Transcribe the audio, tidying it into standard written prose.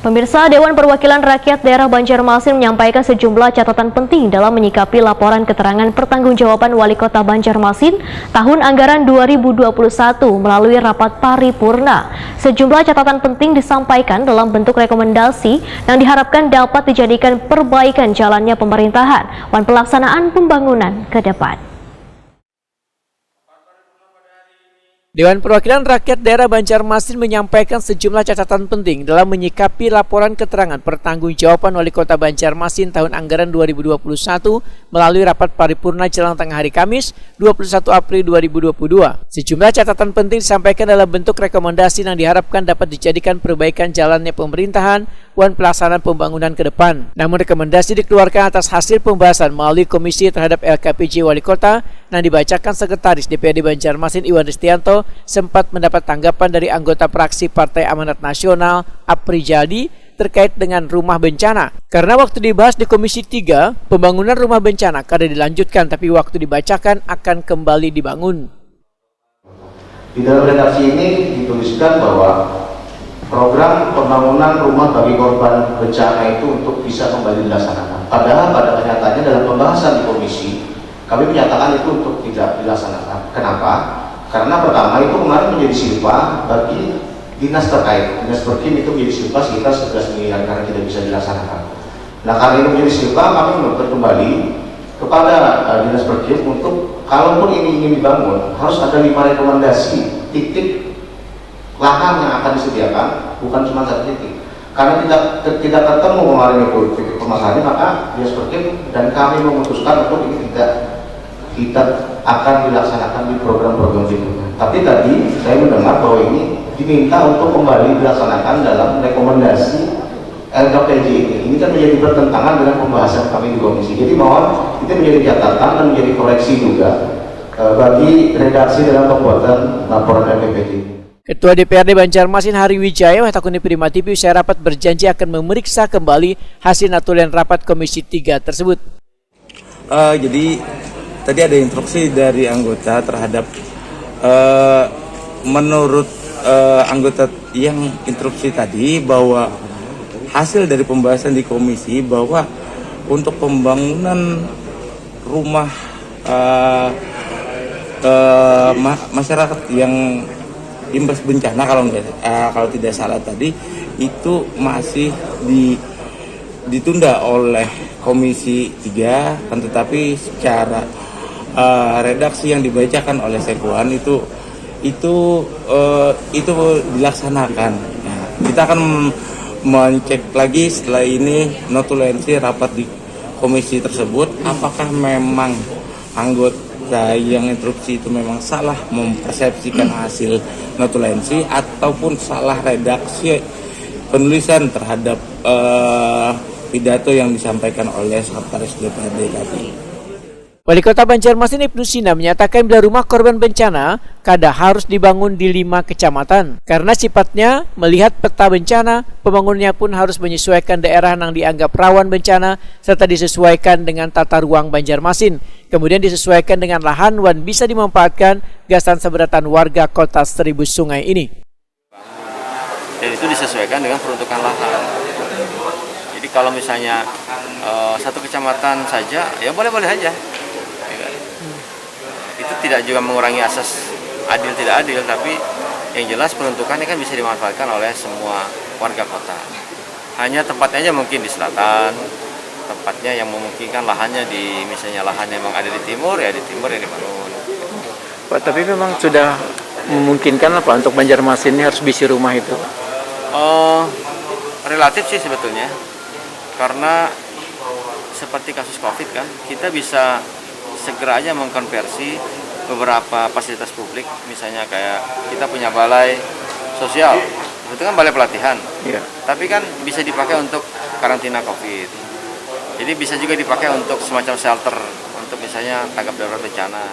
Pemirsa, Dewan Perwakilan Rakyat Daerah Banjarmasin menyampaikan sejumlah catatan penting dalam menyikapi laporan keterangan pertanggungjawaban Wali Kota Banjarmasin tahun anggaran 2021 melalui rapat paripurna. Sejumlah catatan penting disampaikan dalam bentuk rekomendasi yang diharapkan dapat dijadikan perbaikan jalannya pemerintahan dan pelaksanaan pembangunan ke depan. Dewan Perwakilan Rakyat Daerah Banjarmasin menyampaikan sejumlah catatan penting dalam menyikapi laporan keterangan pertanggungjawaban Wali Kota Banjarmasin tahun anggaran 2021 melalui rapat paripurna jelang tengah hari Kamis 21 April 2022. Sejumlah catatan penting disampaikan dalam bentuk rekomendasi yang diharapkan dapat dijadikan perbaikan jalannya pemerintahan dan pelaksanaan pembangunan ke depan. Namun rekomendasi dikeluarkan atas hasil pembahasan melalui Komisi terhadap LKPJ Wali Kota yang dibacakan Sekretaris DPRD Banjarmasin Iwan Ristianto sempat mendapat tanggapan dari anggota fraksi Partai Amanat Nasional Aprijadi terkait dengan rumah bencana. Karena waktu dibahas di Komisi 3, pembangunan rumah bencana kada dilanjutkan tapi waktu dibacakan akan kembali dibangun. Di dalam redaksi ini dituliskan bahwa program pembangunan rumah bagi korban bencana itu untuk bisa kembali dilaksanakan. Padahal pada kenyataannya dalam pembahasan di komisi, kami menyatakan itu untuk tidak dilaksanakan. Kenapa? Karena pertama itu kemarin menjadi silpa bagi dinas terkait. Dinas Perkim itu menjadi silpa sekitar 11 miliar karena tidak bisa dilaksanakan. Nah, karena itu menjadi silpa, kami menuntut kembali kepada Dinas Perkim untuk kalaupun ini ingin dibangun harus ada 5 rekomendasi titik lahan yang akan disediakan, bukan cuma satu titik. Karena tidak ketemu kemarin itu titik permasalahannya, maka Dinas Perkim dan kami memutuskan untuk ini tidak akan dilaksanakan di program-program berikutnya. Tapi tadi saya mendengar bahwa ini diminta untuk kembali dilaksanakan dalam rekomendasi LKPJ ini. Ini kan menjadi bertentangan dengan pembahasan kami di komisi. Jadi mohon itu menjadi catatan dan menjadi koreksi juga bagi redaksi dalam pembuatan laporan LKPJ ini. Ketua DPRD Banjarmasin Hari Wijaya Wahtakuni Prima TV usai rapat berjanji akan memeriksa kembali hasil natulen rapat Komisi 3 tersebut. Jadi tadi ada instruksi dari anggota terhadap menurut anggota yang instruksi tadi bahwa hasil dari pembahasan di komisi bahwa untuk pembangunan rumah masyarakat yang imbas bencana kalau tidak salah tadi itu masih ditunda oleh Komisi 3, kan, tetapi secara redaksi yang dibacakan oleh Sekuan itu dilaksanakan. Nah, kita akan mencek lagi setelah ini notulensi rapat di komisi tersebut apakah memang anggota yang instruksi itu memang salah mempersepsikan hasil notulensi ataupun salah redaksi penulisan terhadap pidato yang disampaikan oleh Sekretaris DPRD tadi. Wali Kota Banjarmasin Ibnu Sina menyatakan bila rumah korban bencana kada harus dibangun di 5 kecamatan. Karena sifatnya melihat peta bencana, pembangunannya pun harus menyesuaikan daerah yang dianggap rawan bencana serta disesuaikan dengan tata ruang Banjarmasin. Kemudian disesuaikan dengan lahan dan bisa dimanfaatkan gasan seberatan warga kota Seribu Sungai ini. Dan itu disesuaikan dengan peruntukan lahan. Jadi kalau misalnya satu kecamatan saja, ya boleh-boleh aja. Itu tidak juga mengurangi asas adil tidak adil, tapi yang jelas peruntukannya kan bisa dimanfaatkan oleh semua warga kota. Hanya tempatnya aja mungkin di selatan, tempatnya yang memungkinkan lahannya di misalnya lahan yang memang ada di timur, ya di timur yang dibangun. Pak, tapi memang sudah memungkinkan lah Pak untuk Banjarmasin ini harus bisi rumah itu? Relatif sih sebetulnya, karena seperti kasus COVID kan, kita bisa segera aja mengkonversi beberapa fasilitas publik, misalnya kayak kita punya balai sosial, itu kan balai pelatihan, ya. Tapi kan bisa dipakai untuk karantina COVID, jadi bisa juga dipakai untuk semacam shelter, untuk misalnya tanggap darurat bencana.